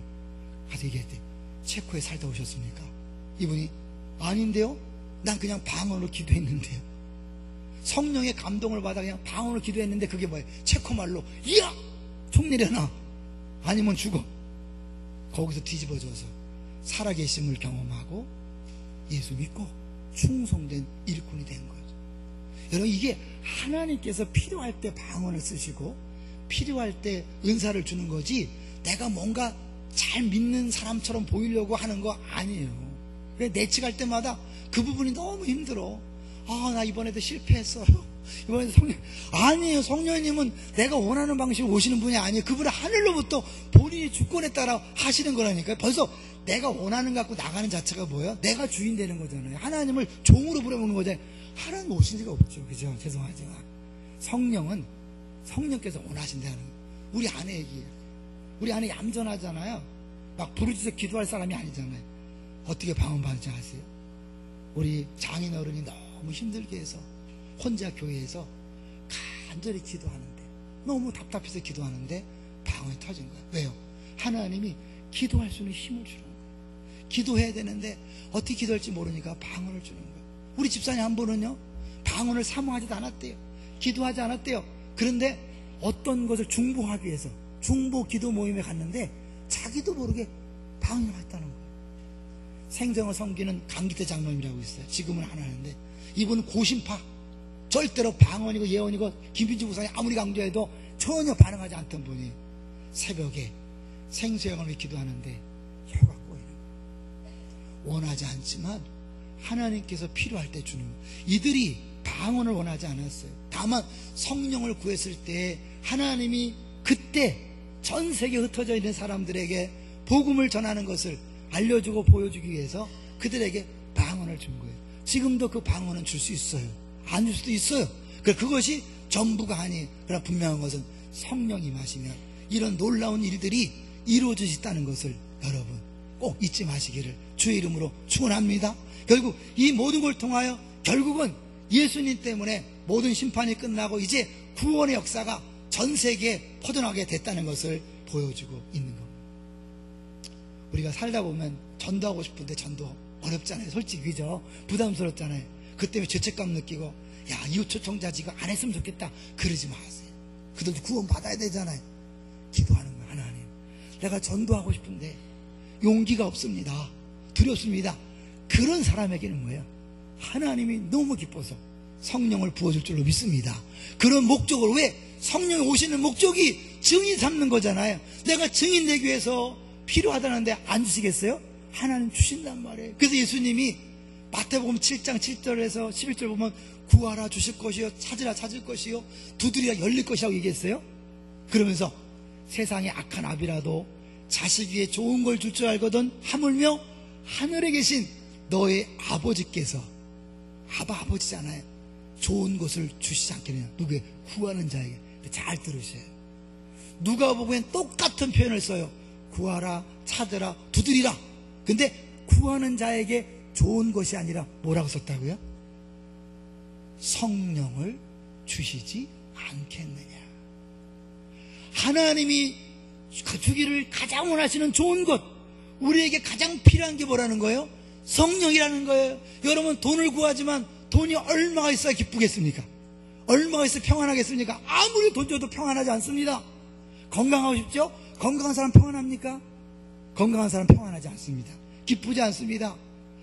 가서 얘기했대. 체코에 살다 오셨습니까? 이분이 아닌데요? 난 그냥 방언으로 기도했는데요. 성령의 감동을 받아 그냥 방언으로 기도했는데 그게 뭐예요? 체코 말로 야! 총 내려놔! 아니면 죽어! 거기서 뒤집어져서 살아계심을 경험하고 예수 믿고 충성된 일꾼이 된 거죠. 여러분 이게 하나님께서 필요할 때 방언을 쓰시고 필요할 때 은사를 주는 거지 내가 뭔가 잘 믿는 사람처럼 보이려고 하는 거 아니에요. 내치갈 때마다 그 부분이 너무 힘들어. 나 이번에도 실패했어요. 이번에도 아니에요. 성령님은 내가 원하는 방식으로 오시는 분이 아니에요. 그분은 하늘로부터 본인이 주권에 따라 하시는 거라니까요. 벌써 내가 원하는 것 갖고 나가는 자체가 뭐예요? 내가 주인 되는 거잖아요. 하나님을 종으로 부려먹는 거잖아요. 하나님 오신 적이 없죠. 그죠? 죄송하지만 성령은 성령께서 원하신다는 거예요. 우리 아내 얘기예요. 우리 아내 얌전하잖아요. 막 부르짖어 기도할 사람이 아니잖아요. 어떻게 방언 받는지 아세요? 우리 장인어른이 너무 힘들게 해서 혼자 교회에서 간절히 기도하는데, 너무 답답해서 기도하는데 방언이 터진 거예요. 왜요? 하나님이 기도할 수 있는 힘을 주는 거예요. 기도해야 되는데 어떻게 기도할지 모르니까 방언을 주는 거예요. 우리 집사님 한 분은요, 방언을 사모하지도 않았대요. 기도하지 않았대요. 그런데 어떤 것을 중보하기 위해서 중보 기도 모임에 갔는데 자기도 모르게 방언이 왔다는 거예요. 생정을 섬기는 강기태 장로님이라고 있어요. 지금은 안 하는데, 이분은 고심파, 절대로 방언이고 예언이고 김빈주 부사님 아무리 강조해도 전혀 반응하지 않던 분이 새벽에 생수형을 기도하는데 혀가 꼬이는 거예요. 원하지 않지만 하나님께서 필요할 때 주는 거예요. 이들이 방언을 원하지 않았어요. 다만 성령을 구했을 때 하나님이 그때 전 세계에 흩어져 있는 사람들에게 복음을 전하는 것을 알려주고 보여주기 위해서 그들에게 방언을 준 거예요. 지금도 그 방언은 줄 수 있어요. 안 줄 수도 있어요. 그것이 전부가 아니에요. 그러나 분명한 것은 성령이 임하시면 이런 놀라운 일들이 이루어질 수 있다는 것을 여러분 꼭 잊지 마시기를 주의 이름으로 축원합니다. 결국 이 모든 걸 통하여 결국은 예수님 때문에 모든 심판이 끝나고 이제 구원의 역사가 전 세계에 퍼져나가게 됐다는 것을 보여주고 있는 겁니다. 우리가 살다 보면 전도하고 싶은데 전도 어렵잖아요. 솔직히 그죠? 부담스럽잖아요. 그 때문에 죄책감 느끼고, 야, 이웃 초청자 지가 안 했으면 좋겠다, 그러지 마세요. 그들도 구원 받아야 되잖아요. 기도하는 거예요. 하나님, 내가 전도하고 싶은데 용기가 없습니다, 두렵습니다. 그런 사람에게는 뭐예요? 하나님이 너무 기뻐서 성령을 부어줄 줄로 믿습니다. 그런 목적으로, 왜? 성령이 오시는 목적이 증인 삼는 거잖아요. 내가 증인 되기 위해서 필요하다는데 안 주시겠어요? 하나님 주신단 말이에요. 그래서 예수님이 마태복음 7장 7절에서 11절 보면 구하라 주실 것이요, 찾으라 찾을 것이요, 두드리라 열릴 것이라고 얘기했어요. 그러면서 세상의 악한 아비라도 자식 위에 좋은 걸 줄 줄 알거든 하물며 하늘에 계신 너의 아버지께서, 아버지잖아요, 좋은 것을 주시지 않겠느냐. 누구의? 구하는 자에게. 잘 들으세요. 누가복음엔 똑같은 표현을 써요. 구하라, 찾으라, 두드리라. 근데 구하는 자에게 좋은 것이 아니라 뭐라고 썼다고요? 성령을 주시지 않겠느냐. 하나님이 주기를 가장 원하시는 좋은 것, 우리에게 가장 필요한 게 뭐라는 거예요? 성령이라는 거예요. 여러분, 돈을 구하지만 돈이 얼마가 있어야 기쁘겠습니까? 얼마가 있어야 평안하겠습니까? 아무리 돈 줘도 평안하지 않습니다. 건강하고 싶죠? 건강한 사람 평안합니까? 건강한 사람 평안하지 않습니다. 기쁘지 않습니다.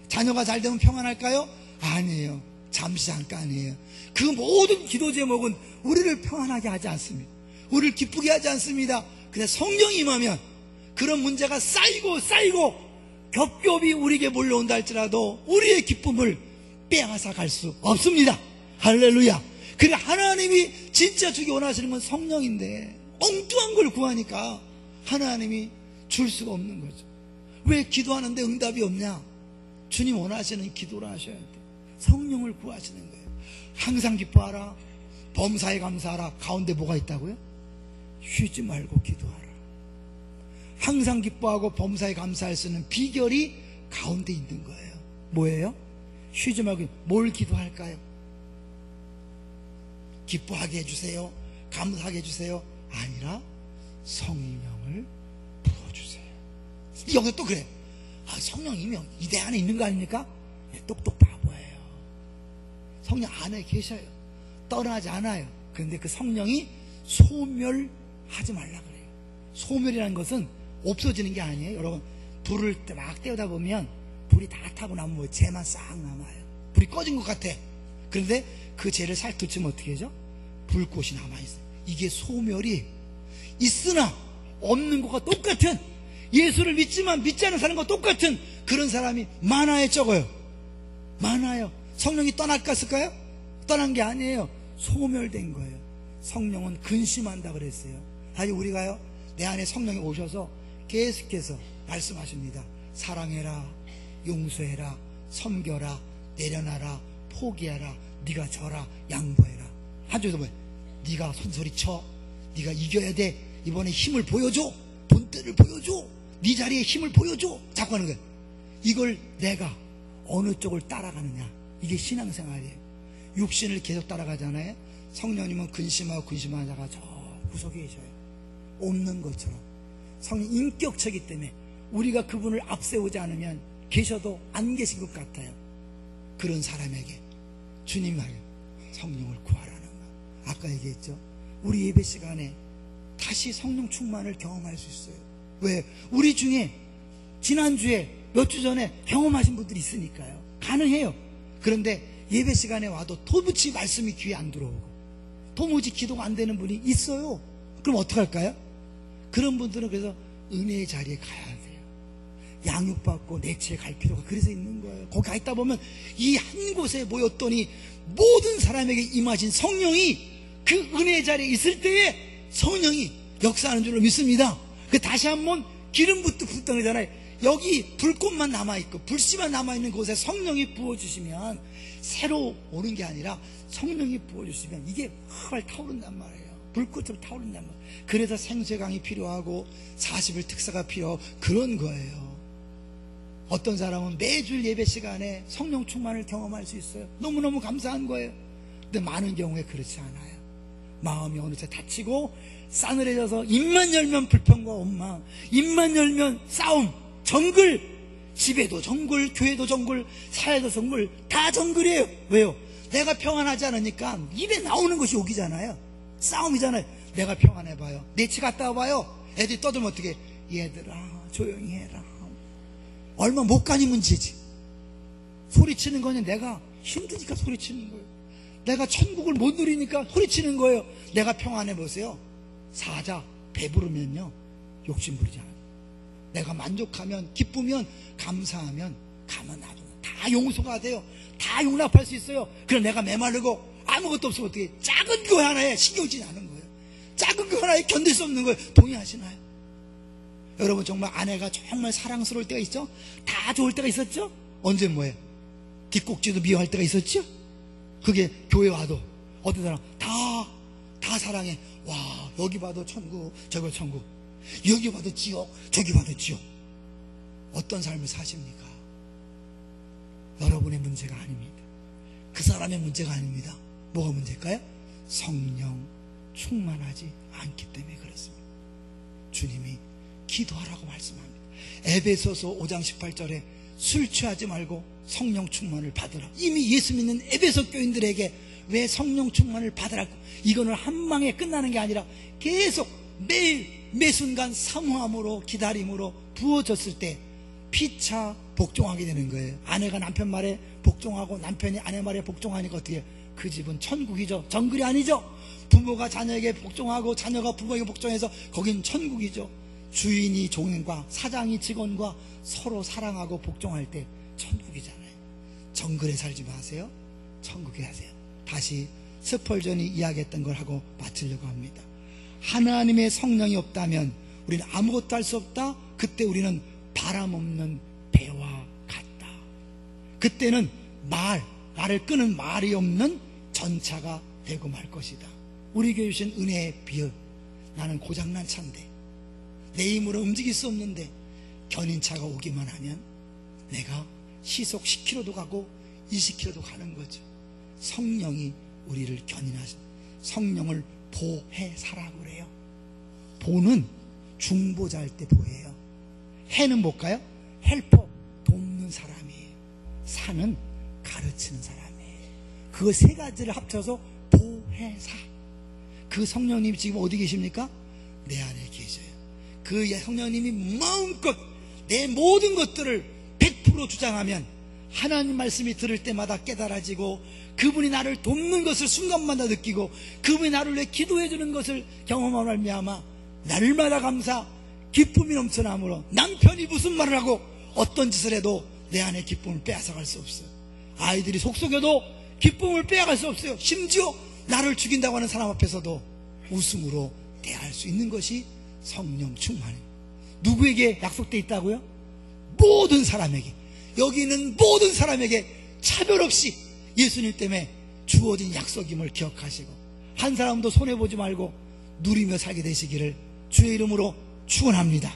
자녀가 잘 되면 평안할까요? 아니에요. 잠시 잠깐이에요. 그 모든 기도 제목은 우리를 평안하게 하지 않습니다. 우리를 기쁘게 하지 않습니다. 근데 성령이 임하면 그런 문제가 쌓이고 겹겹이 우리에게 몰려온다 할지라도 우리의 기쁨을 빼앗아 갈 수 없습니다. 할렐루야. 그래, 하나님이 진짜 주기 원하시는 건 성령인데 엉뚱한 걸 구하니까 하나님이 줄 수가 없는 거죠. 왜 기도하는데 응답이 없냐? 주님 원하시는 기도를 하셔야 돼. 성령을 구하시는 거예요. 항상 기뻐하라, 범사에 감사하라. 가운데 뭐가 있다고요? 쉬지 말고 기도하라. 항상 기뻐하고 범사에 감사할 수 있는 비결이 가운데 있는 거예요. 뭐예요? 쉬지 말고. 뭘 기도할까요? 기뻐하게 해주세요, 감사하게 해주세요 아니라 성령을 부어주세요. 여기서 또 그래. 성령이면 이 내 안에 있는 거 아닙니까? 똑똑 바보예요. 성령 안에 계셔요. 떠나지 않아요. 그런데 그 성령이 소멸하지 말라 그래요. 소멸이라는 것은 없어지는 게 아니에요. 여러분, 불을 막 떼우다 보면 불이 다 타고 나면 뭐 재만 싹 남아요. 불이 꺼진 것 같아. 그런데 그 재를 살 붙이면 어떻게 하죠? 불꽃이 남아있어요. 이게 소멸이 있으나 없는 것과 똑같은, 예수를 믿지만 믿지 않는 사람과 똑같은 그런 사람이 많아요, 적어요? 많아요. 성령이 떠났을까요? 떠난 게 아니에요. 소멸된 거예요. 성령은 근심한다 그랬어요. 아니, 우리가요, 내 안에 성령이 오셔서 계속해서 말씀하십니다. 사랑해라, 용서해라, 섬겨라, 내려놔라, 포기하라, 네가 져라, 양보해라. 한쪽에서 뭐야? 네가 손소리쳐, 네가 이겨야 돼, 이번에 힘을 보여줘, 본때를 보여줘, 네 자리에 힘을 보여줘, 자꾸 하는 거야. 이걸 내가 어느 쪽을 따라가느냐, 이게 신앙생활이에요. 육신을 계속 따라가잖아요. 성령님은 근심하고 근심하는 자가 저 구석에 계셔요. 없는 것처럼. 성령 인격체이기 때문에 우리가 그분을 앞세우지 않으면 계셔도 안 계신 것 같아요. 그런 사람에게 주님이 말해요. 성령을 구하라는 거. 아까 얘기했죠. 우리 예배 시간에 다시 성령 충만을 경험할 수 있어요. 왜? 우리 중에 지난주에 몇 주 전에 경험하신 분들이 있으니까요. 가능해요. 그런데 예배 시간에 와도 도무지 말씀이 귀에 안 들어오고 도무지 기도가 안 되는 분이 있어요. 그럼 어떡할까요? 그런 분들은 그래서 은혜의 자리에 가야 돼요. 양육받고 내치에 갈 필요가 그래서 있는 거예요. 거기 가 있다 보면 이 한 곳에 모였더니 모든 사람에게 임하신 성령이 그 은혜의 자리에 있을 때에 성령이 역사하는 줄로 믿습니다. 그 다시 한번 기름 붓듯 그러잖아요. 여기 불꽃만 남아있고 불씨만 남아있는 곳에 성령이 부어주시면 새로 오는 게 아니라 성령이 부어주시면 이게 활 타오른단 말이에요. 불꽃으로 타오른단 말이에요. 그래서 생수강이 필요하고 40일 특사가 필요하고 그런 거예요. 어떤 사람은 매주 예배 시간에 성령 충만을 경험할 수 있어요. 너무너무 감사한 거예요. 근데 많은 경우에 그렇지 않아요. 마음이 어느새 다치고 싸늘해져서 입만 열면 불평과 원망, 입만 열면 싸움, 정글, 집에도 정글, 교회도 정글, 사회도 정글, 다 정글이에요. 왜요? 내가 평안하지 않으니까 입에 나오는 것이 욕이잖아요. 싸움이잖아요. 내가 평안해봐요. 내치 갔다 와봐요. 애들이 떠들면 어떻게, 얘들아 조용히 해라. 얼마 못 가니 문제지. 소리치는 거는 내가 힘드니까 소리치는 거예요. 내가 천국을 못 누리니까 소리치는 거예요. 내가 평안해보세요. 사자 배부르면요 욕심 부리지 않아요. 내가 만족하면, 기쁘면, 감사하면 가만 놔두면 다 용서가 돼요. 다 용납할 수 있어요. 그럼 내가 메마르고 아무것도 없으면 어떻게, 작은 교회 하나에 신경쓰지 않은 거예요. 작은 교회 하나에 견딜 수 없는 거예요. 동의하시나요? 여러분 정말 아내가 정말 사랑스러울 때가 있죠? 다 좋을 때가 있었죠? 언제 뭐예요? 뒷꼭지도 미워할 때가 있었죠? 그게 교회 와도 어떤 사람 다 사랑해. 와, 여기 봐도 천국, 저기 천국, 여기 봐도 지옥, 저기 봐도 지옥. 어떤 삶을 사십니까? 여러분의 문제가 아닙니다. 그 사람의 문제가 아닙니다. 뭐가 문제일까요? 성령 충만하지 않기 때문에 그렇습니다. 주님이 기도하라고 말씀합니다. 에베소서 5장 18절에 술 취하지 말고 성령 충만을 받으라. 이미 예수 믿는 에베소 교인들에게 왜 성령 충만을 받으라고, 이거는 한 방에 끝나는 게 아니라 계속 매일 매순간 사모함으로 기다림으로 부어졌을 때 피차 복종하게 되는 거예요. 아내가 남편 말에 복종하고 남편이 아내 말에 복종하니까 어떻게 해요? 그 집은 천국이죠. 정글이 아니죠. 부모가 자녀에게 복종하고 자녀가 부모에게 복종해서 거긴 천국이죠. 주인이 종인과 사장이 직원과 서로 사랑하고 복종할 때 천국이잖아요. 정글에 살지 마세요. 천국에 사세요. 다시 스펄전이 이야기했던 걸 하고 마치려고 합니다. 하나님의 성령이 없다면 우리는 아무것도 할 수 없다. 그때 우리는 바람 없는 배와 같다. 그때는 말을 끄는 말이 없는 전차가 되고 말 것이다. 우리 교회 주신 은혜의 비유. 나는 고장난 차인데 내 힘으로 움직일 수 없는데 견인차가 오기만 하면 내가 시속 10km도 가고 20km도 가는 거죠. 성령이 우리를 견인하신, 성령을 보혜사라고 그래요. 보는 중보자일 때 보예요. 해는 뭘까요? 헬퍼, 돕는 사람이에요. 사는 가르치는 사람이에요. 그 세 가지를 합쳐서 보혜사. 그 성령님이 지금 어디 계십니까? 내 안에 계셔요. 그 성령님이 마음껏 내 모든 것들을 100% 주장하면 하나님 말씀이 들을 때마다 깨달아지고 그분이 나를 돕는 것을 순간마다 느끼고 그분이 나를 위해 기도해 주는 것을 경험하며 말미암아 날마다 감사, 기쁨이 넘쳐나므로 남편이 무슨 말을 하고 어떤 짓을 해도 내 안에 기쁨을 빼앗아갈 수 없어요. 아이들이 속속여도 기쁨을 빼앗아갈 수 없어요. 심지어 나를 죽인다고 하는 사람 앞에서도 웃음으로 대할 수 있는 것이 성령 충만이에요. 누구에게 약속되어 있다고요? 모든 사람에게, 여기 있는 모든 사람에게 차별 없이 예수님 때문에 주어진 약속임을 기억하시고 한 사람도 손해보지 말고 누리며 살게 되시기를 주의 이름으로 축원합니다.